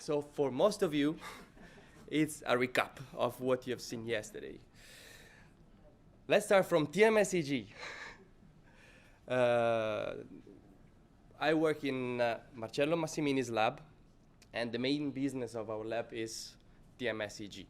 So for most of you, it's a recap of what you have seen yesterday. Let's start from TMS-EG. I work in Marcello Massimini's lab, and the main business of our lab is TMS-EG.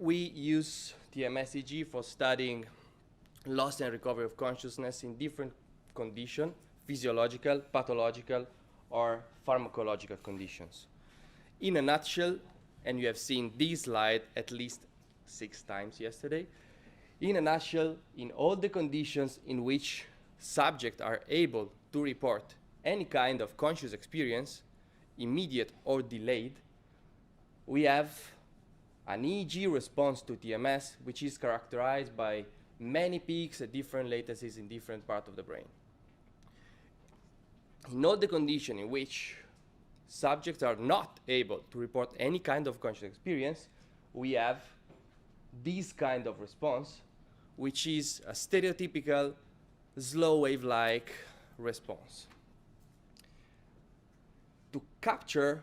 We use TMS-EG for studying loss and recovery of consciousness in different conditions, physiological, pathological, or pharmacological conditions. In a nutshell, and you have seen this slide at least 6 times yesterday, in a nutshell, in all the conditions in which subjects are able to report any kind of conscious experience, immediate or delayed, we have an EEG response to TMS, which is characterized by many peaks at different latencies in different parts of the brain. In all the conditions in which subjects are not able to report any kind of conscious experience, we have this kind of response, which is a stereotypical slow wave-like response. To capture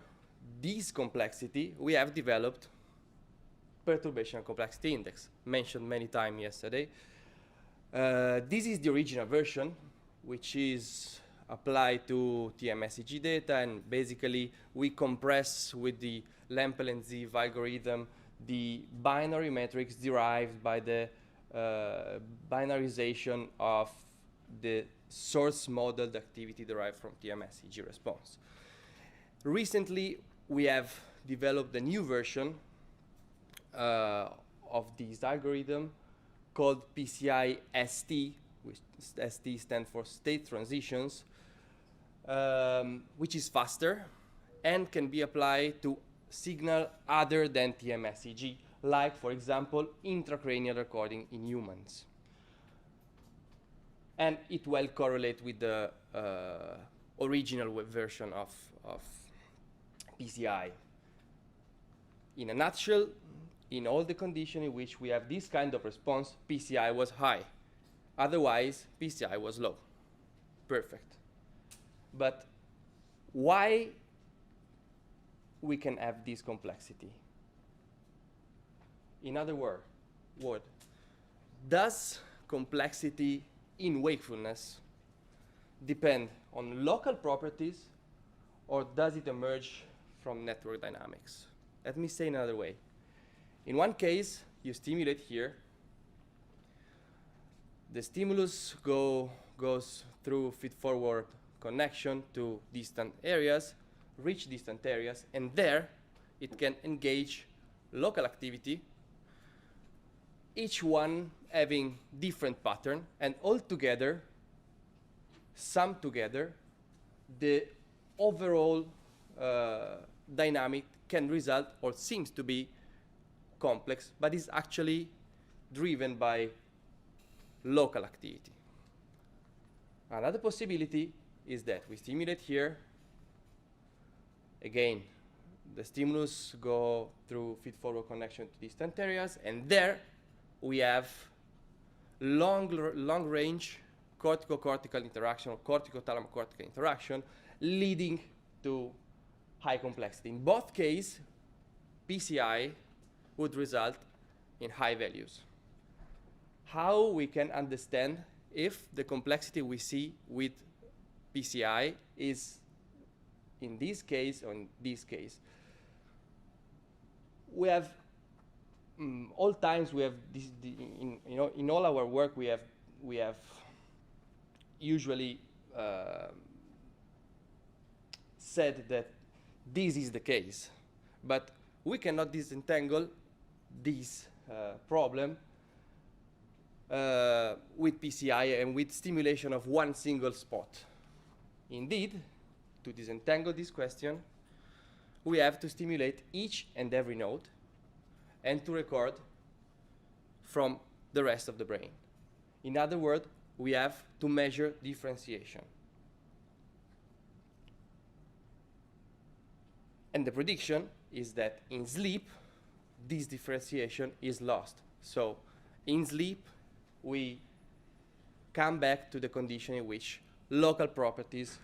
this complexity, we have developed perturbation complexity index, mentioned many times yesterday. This is the original version, which is applied to TMS-EG data, and basically we compress with the Lempel and Ziv algorithm the binary metrics derived by the binarization of the source modeled activity derived from TMS-EG response. Recently, we have developed a new version of this algorithm called PCI-ST, which ST stands for state transitions, which is faster and can be applied to signal other than TMS-EG, like, for example, intracranial recording in humans. And it will correlate with the original web version of PCI. In a nutshell, in all the conditions in which we have this kind of response, PCI was high. Otherwise, PCI was low. Perfect. But why we can have this complexity? In other words, does complexity in wakefulness depend on local properties, or does it emerge from network dynamics? Let me say another way. In one case, you stimulate here. The stimulus goes through feed-forward connection to distant areas, reach distant areas, and there it can engage local activity, each one having different pattern, and all together, sum together, the overall dynamic can result, or seems to be, complex, but is actually driven by local activity. Another possibility is that we stimulate here. Again, the stimulus go through feed-forward connection to distant areas, and there we have long-range cortico-cortical interaction or cortico-thalamocortical interaction leading to high complexity. In both cases, PCI would result in high values. How we can understand if the complexity we see with PCI is in this case or in this case? We have all times we have this, in all our work we have usually said that this is the case, but we cannot disentangle this problem with PCI and with stimulation of one single spot. Indeed, to disentangle this question, we have to stimulate each and every node and to record from the rest of the brain. In other words, we have to measure differentiation. And the prediction is that in sleep, this differentiation is lost. So in sleep, we come back to the condition in which local properties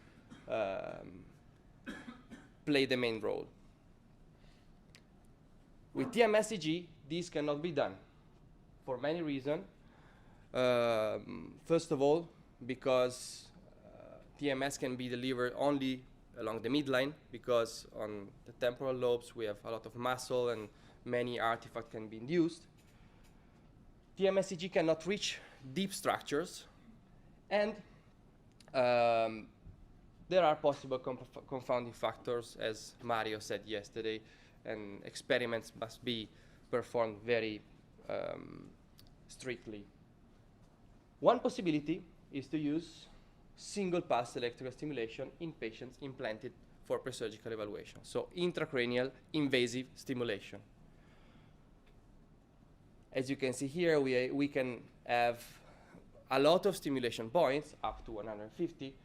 play the main role. With TMS-EG, this cannot be done for many reasons. First of all, because TMS can be delivered only along the midline, because on the temporal lobes we have a lot of muscle and many artifacts can be induced. TMS-EG cannot reach deep structures, and there are possible confounding factors, as Mario said yesterday, and experiments must be performed very strictly. One possibility is to use single pulse electrical stimulation in patients implanted for presurgical evaluation, so intracranial invasive stimulation. As you can see here, we can have a lot of stimulation points, up to 150.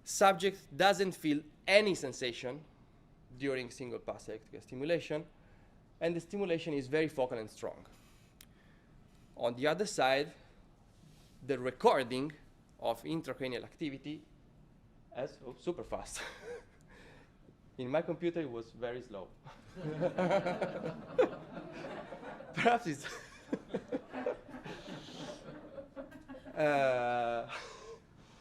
Subject doesn't feel any sensation during single pulse electrical stimulation, and the stimulation is very focal and strong. On the other side, the recording of intracranial activity as super fast. In my computer, it was very slow. Perhaps it's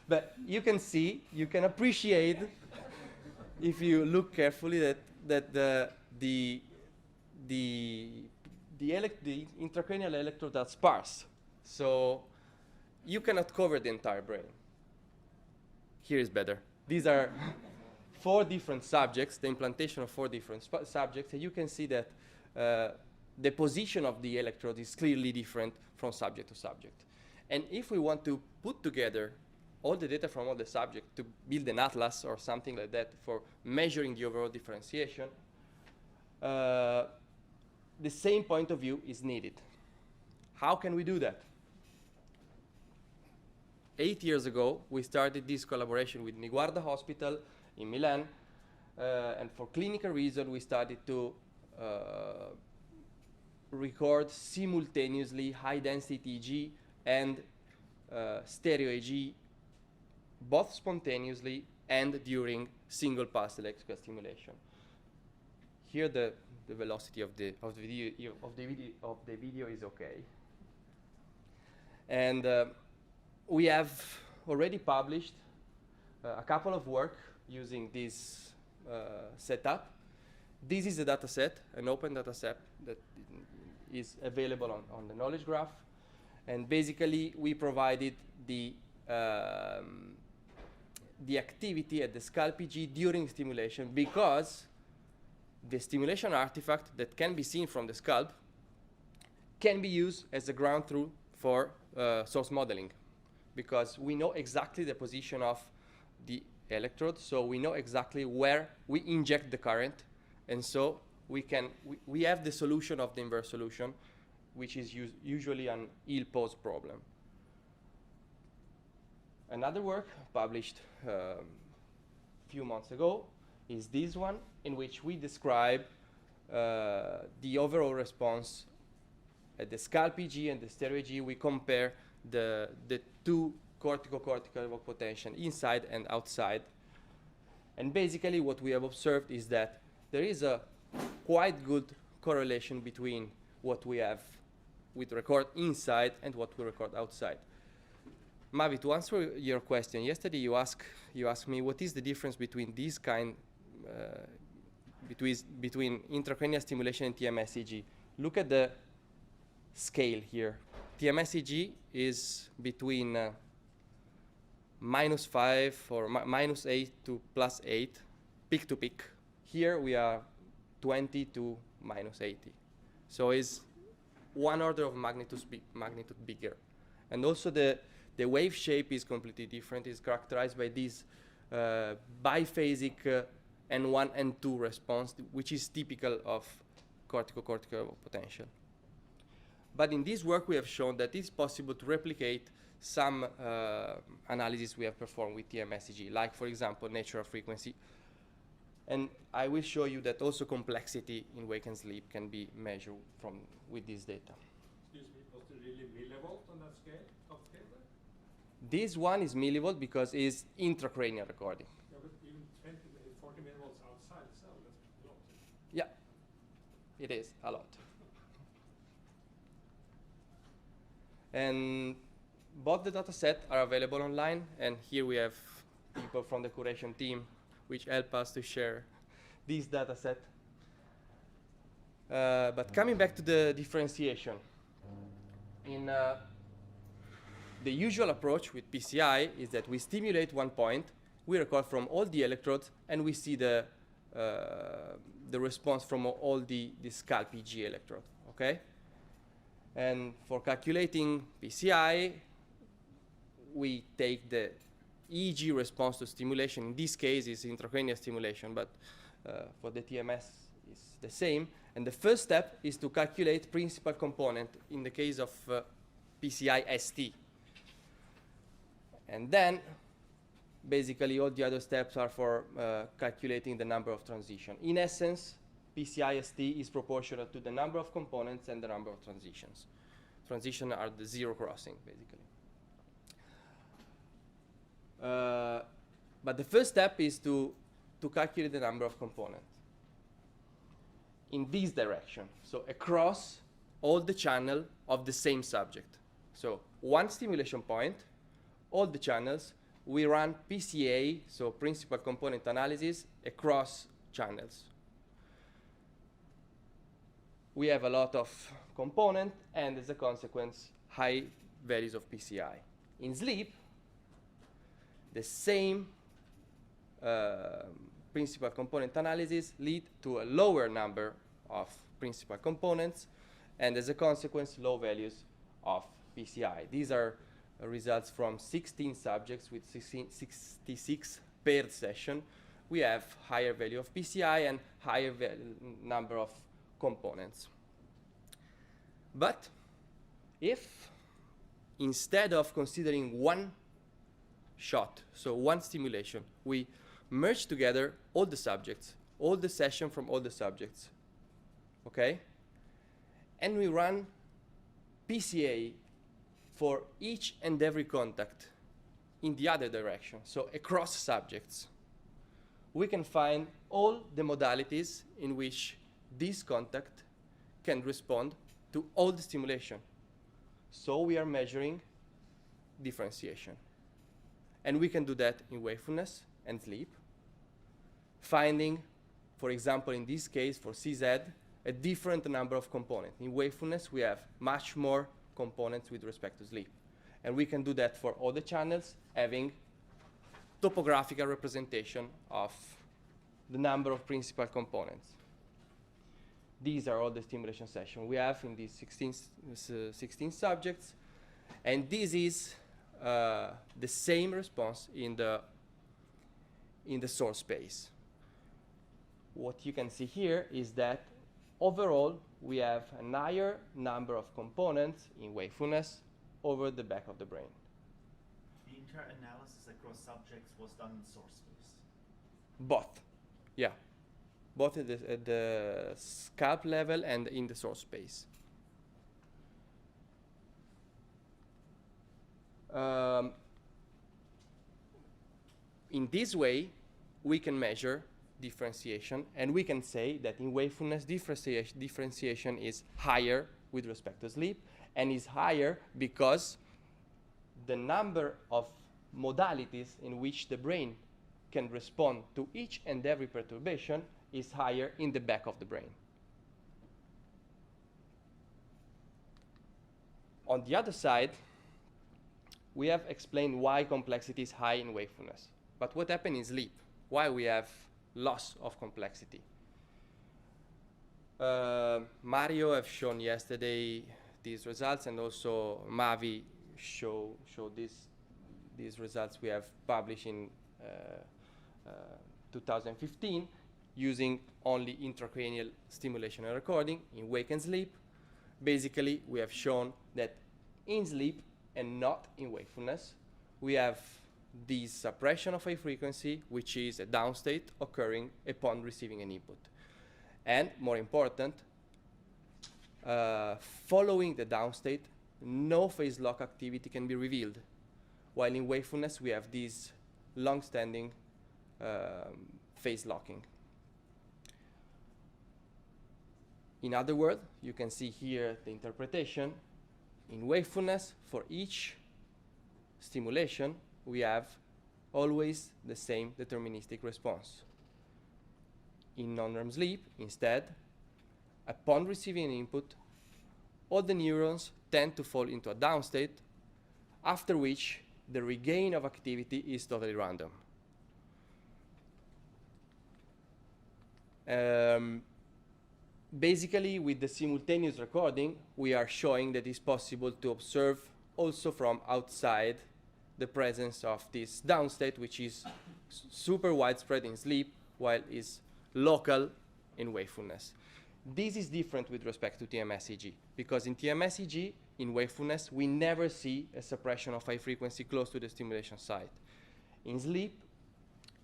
but you can see, you can appreciate, if you look carefully, that the intracranial electrodes are sparse. So you cannot cover the entire brain. Here is better. These are 4 different subjects, the implantation of 4 different subjects, and you can see that the position of the electrode is clearly different from subject to subject. And if we want to put together all the data from all the subjects to build an atlas or something like that for measuring the overall differentiation, the same point of view is needed. How can we do that? 8 years ago, we started this collaboration with Niguarda Hospital in Milan, and for clinical reasons, we started to record simultaneously high-density EG and stereo EG, both spontaneously and during single pulse electrical stimulation. Here, the velocity of the video is okay, and we have already published a couple of work using this setup. This is a data set, an open data set that is available on the knowledge graph. And basically, we provided the activity at the scalp EG during stimulation, because the stimulation artifact that can be seen from the scalp can be used as a ground truth for source modeling, because we know exactly the position of the electrode, so we know exactly where we inject the current, and so we have the solution of the inverse solution, which is usually an ill-posed problem. Another work published a few months ago is this one, in which we describe the overall response at the scalp EG and the stereo EG. We compare the 2 cortical potential inside and outside. And basically what we have observed is that there is a quite good correlation between what we have with record inside and what we record outside. Mavi, to answer your question, yesterday you asked me what is the difference between this kind, between intracranial stimulation and TMS-EG. Look at the scale here. TMS-EG is between -5 or -8 to +8, peak to peak. Here we are 20 to -80. So it's 1 order of magnitude bigger. And also the wave shape is completely different. It's characterized by this biphasic N1 and 2 response, which is typical of cortical potential. But in this work, we have shown that it's possible to replicate some analysis we have performed with TMS-EG, like, for example, natural frequency. And I will show you that also complexity in wake and sleep can be measured with this data. Excuse me, was it really millivolt on that scale, top scale there? This one is millivolt because it's intracranial recording. Yeah, but even 40 millivolts outside inside the cell. That's a lot. Yeah, it is a lot. And both the dataset are available online, and here we have people from the curation team which help us to share this dataset. But coming back to the differentiation, in the usual approach with PCI is that we stimulate one point, we record from all the electrodes, and we see the response from all the scalp EG electrode, okay? And for calculating PCI, we take the EEG response to stimulation. In this case, it's intracranial stimulation, but for the TMS, it's the same. And the first step is to calculate principal component in the case of PCI ST. And then, basically, all the other steps are for calculating the number of transitions. In essence, PCI ST is proportional to the number of components and the number of transitions. Transitions are the zero crossing, basically. But the first step is to calculate the number of components in this direction, so across all the channel of the same subject. So one stimulation point, all the channels, we run PCA, so principal component analysis, across channels. We have a lot of components, and as a consequence, high values of PCI. In sleep, the same principal component analysis lead to a lower number of principal components, and as a consequence, low values of PCI. These are results from 16 subjects with 66 paired sessions. We have higher value of PCI and higher number of components. But if instead of considering one shot, so one stimulation, we merge together all the subjects, all the sessions from all the subjects, okay? And we run PCA for each and every contact in the other direction, so across subjects. We can find all the modalities in which this contact can respond to all the stimulation. So we are measuring differentiation. And we can do that in wakefulness and sleep, finding, for example, in this case, for CZ, a different number of components. In wakefulness, we have much more components with respect to sleep. And we can do that for all the channels, having topographical representation of the number of principal components. These are all the stimulation sessions we have in these 16 subjects. And this is the same response in the source space. What you can see here is that overall, we have a higher number of components in wakefulness over the back of the brain. The inter-analysis across subjects was done in source space? Both, yeah. Both at the scalp level and in the source space. In this way, we can measure differentiation, and we can say that in wakefulness, differentiation is higher with respect to sleep, and is higher because the number of modalities in which the brain can respond to each and every perturbation is higher in the back of the brain. On the other side, we have explained why complexity is high in wakefulness. But what happens in sleep? Why we have loss of complexity? Mario have shown yesterday these results, and also Mavi showed these results we have published in 2015 using only intracranial stimulation and recording in wake and sleep. Basically, we have shown that in sleep and not in wakefulness, we have this suppression of high frequency, which is a downstate occurring upon receiving an input. And more important, following the downstate, no phase lock activity can be revealed. While in wakefulness, we have this long-standing phase locking. In other words, you can see here the interpretation. In wakefulness, for each stimulation, we have always the same deterministic response. In non-REM sleep, instead, upon receiving an input, all the neurons tend to fall into a down state, after which the regain of activity is totally random. Basically, with the simultaneous recording, we are showing that it's possible to observe also from outside the presence of this down state, which is super widespread in sleep, while is local in wakefulness. This is different with respect to TMS-EEG, because in TMS-EEG, in wakefulness, we never see a suppression of high frequency close to the stimulation site. In sleep,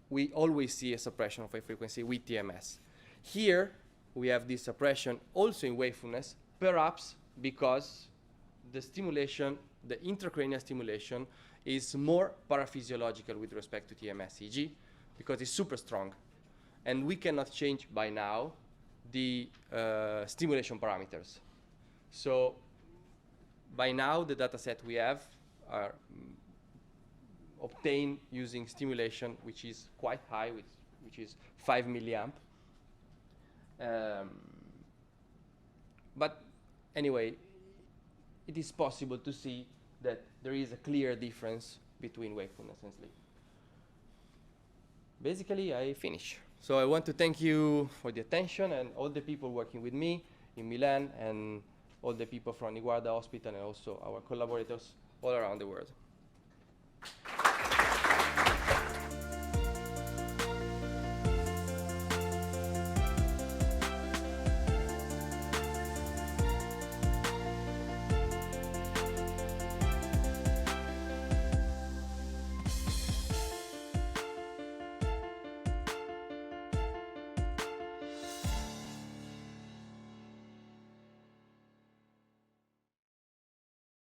we always see a suppression of high frequency with TMS. Here, we have this suppression also in wakefulness, perhaps because the stimulation, the intracranial stimulation, is more paraphysiological with respect to TMS-EEG, because it's super strong. And we cannot change by now the stimulation parameters. So by now, the data set we have are obtained using stimulation, which is quite high, which is 5 milliamp. But anyway, it is possible to see that there is a clear difference between wakefulness and sleep. Basically, I finish. So I want to thank you for the attention and all the people working with me in Milan and all the people from Niguarda Hospital and also our collaborators all around the world.